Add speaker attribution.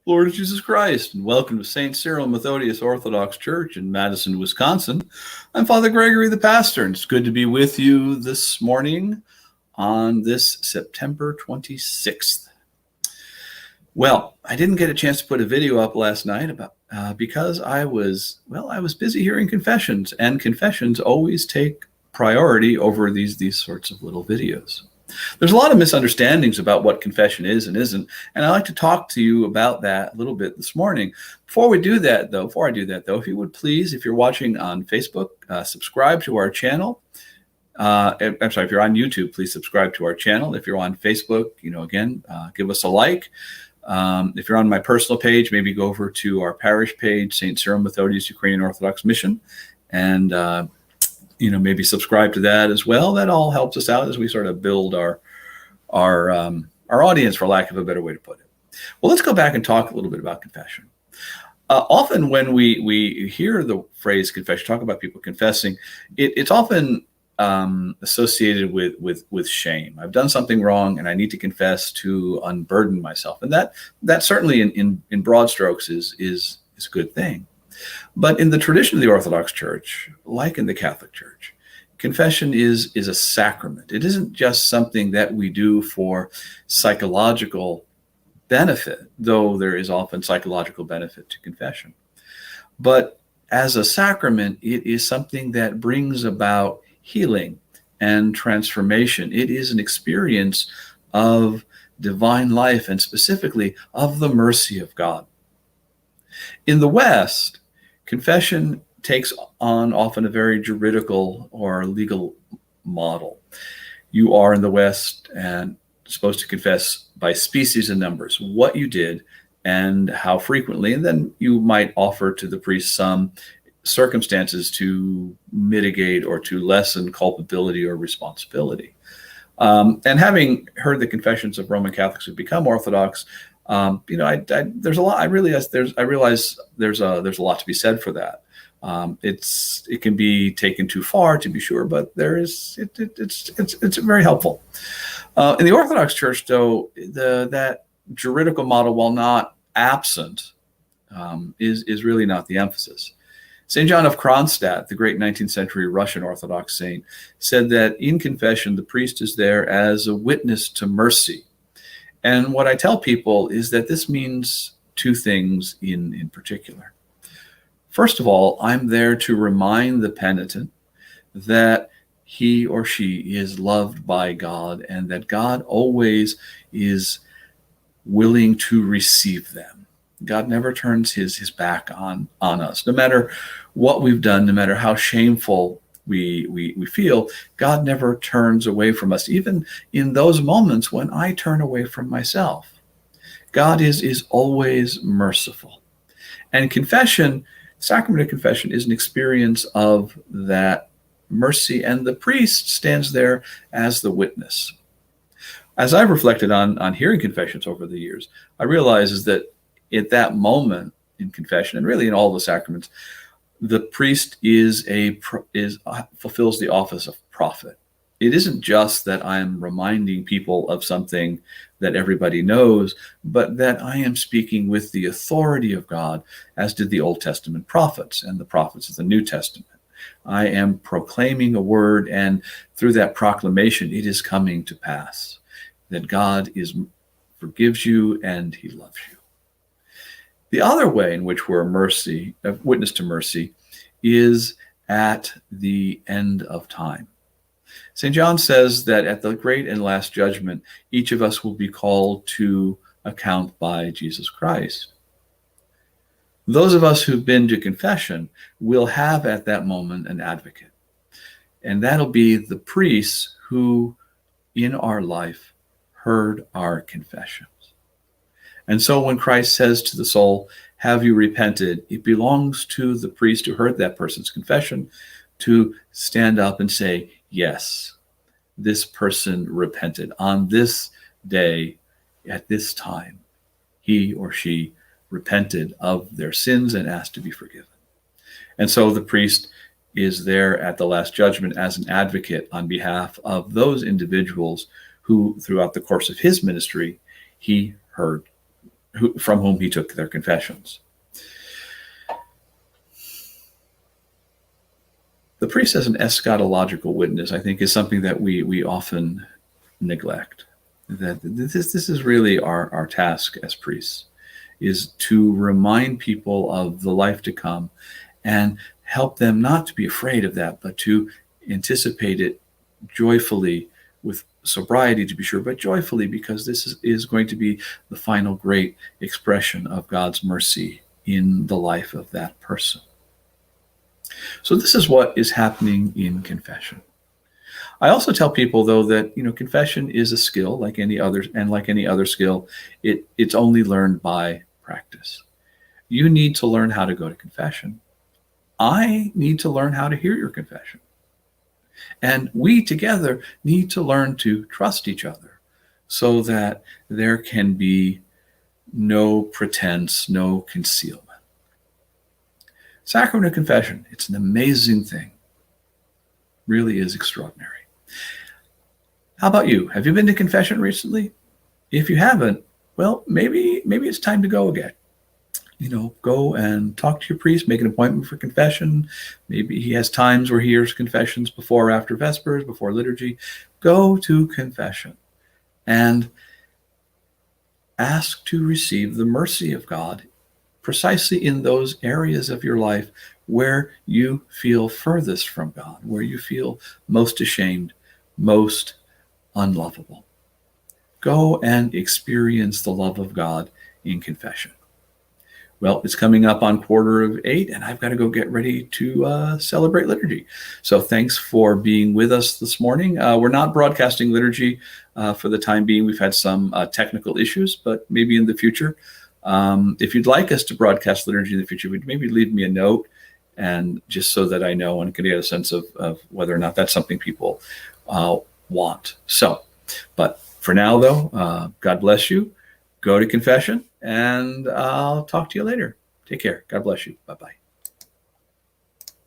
Speaker 1: Lord Jesus Christ, and welcome to St. Cyril and Methodius Orthodox Church in Madison, Wisconsin. I'm Father Gregory, the pastor, and it's good to be with you this morning on this September 26th. Well, I didn't get a chance to put a video up last night because I was busy hearing confessions, and confessions always take priority over these sorts of little videos. There's a lot of misunderstandings about what confession is and isn't, and I'd like to talk to you about that a little bit this morning. Before I do that, though, if you would please, if you're watching on Facebook, subscribe to our channel. I'm sorry, if you're on YouTube, please subscribe to our channel. If you're on Facebook, again, give us a like. If you're on my personal page, maybe go over to our parish page, St. Cyril Methodius Ukrainian Orthodox Mission, and maybe subscribe to that as well. That all helps us out as we sort of build our audience, for lack of a better way to put it. Well, let's go back and talk a little bit about confession. Often when we hear the phrase confession, talk about people confessing, it's often associated with shame. I've done something wrong and I need to confess to unburden myself. And that certainly in broad strokes is a good thing. But in the tradition of the Orthodox Church, like in the Catholic Church, confession is a sacrament. It isn't just something that we do for psychological benefit, though there is often psychological benefit to confession. But as a sacrament, it is something that brings about healing and transformation. It is an experience of divine life and specifically of the mercy of God. In the West, confession takes on often a very juridical or legal model. You are in the West and supposed to confess by species and numbers what you did and how frequently, and then you might offer to the priest some circumstances to mitigate or to lessen culpability or responsibility. And having heard the confessions of Roman Catholics who become Orthodox, there's a lot. I realize there's a lot to be said for that. It can be taken too far, to be sure, but it's very helpful. In the Orthodox Church, though, that juridical model, while not absent, is really not the emphasis. St. John of Kronstadt, the great 19th century Russian Orthodox saint, said that in confession, the priest is there as a witness to mercy. And what I tell people is that this means two things in particular. First of all, I'm there to remind the penitent that he or she is loved by God and that God always is willing to receive them. God never turns his back on us. No matter what we've done, no matter how shameful we feel, God never turns away from us, even in those moments when I turn away from myself. God is always merciful. And confession, sacrament of confession, is an experience of that mercy, and the priest stands there as the witness. As I've reflected on hearing confessions over the years, I realize is that at that moment in confession, and really in all the sacraments, the priest fulfills the office of prophet. It isn't just that I'm reminding people of something that everybody knows, but that I am speaking with the authority of God, as did the Old Testament prophets and the prophets of the New Testament. I am proclaiming a word, and through that proclamation, it is coming to pass that God forgives you and he loves you. The other way in which we're a witness to mercy is at the end of time. St. John says that at the great and last judgment, each of us will be called to account by Jesus Christ. Those of us who've been to confession will have at that moment an advocate. And that'll be the priests who in our life heard our confessions. And so when Christ says to the soul, "Have you repented?" it belongs to the priest who heard that person's confession to stand up and say, "Yes, this person repented. On this day, at this time, he or she repented of their sins and asked to be forgiven." And so the priest is there at the last judgment as an advocate on behalf of those individuals who, throughout the course of his ministry, he heard from whom he took their confessions. The priest as an eschatological witness, I think, is something that we often neglect. That this is really our task as priests, is to remind people of the life to come and help them not to be afraid of that, but to anticipate it joyfully, with sobriety to be sure, but joyfully, because this is going to be the final great expression of God's mercy in the life of that person. So this is what is happening in confession. I also tell people, though, that confession is a skill like any other, and like any other skill, it's only learned by practice. You need to learn how to go to confession. I need to learn how to hear your confession. And we together need to learn to trust each other so that there can be no pretense, no concealment. Sacrament of confession, it's an amazing thing. Really is extraordinary. How about you? Have you been to confession recently? If you haven't, well, maybe it's time to go again. Go and talk to your priest, make an appointment for confession. Maybe he has times where he hears confessions before or after Vespers, before liturgy. Go to confession and ask to receive the mercy of God precisely in those areas of your life where you feel furthest from God, where you feel most ashamed, most unlovable. Go and experience the love of God in confession. Well, it's coming up on 7:15, and I've got to go get ready to celebrate liturgy. So thanks for being with us this morning. We're not broadcasting liturgy for the time being. We've had some technical issues, but maybe in the future. If you'd like us to broadcast liturgy in the future, maybe leave me a note, and just so that I know and can get a sense of whether or not that's something people want. So, but for now, though, God bless you. Go to confession, and I'll talk to you later. Take care. God bless you. Bye-bye.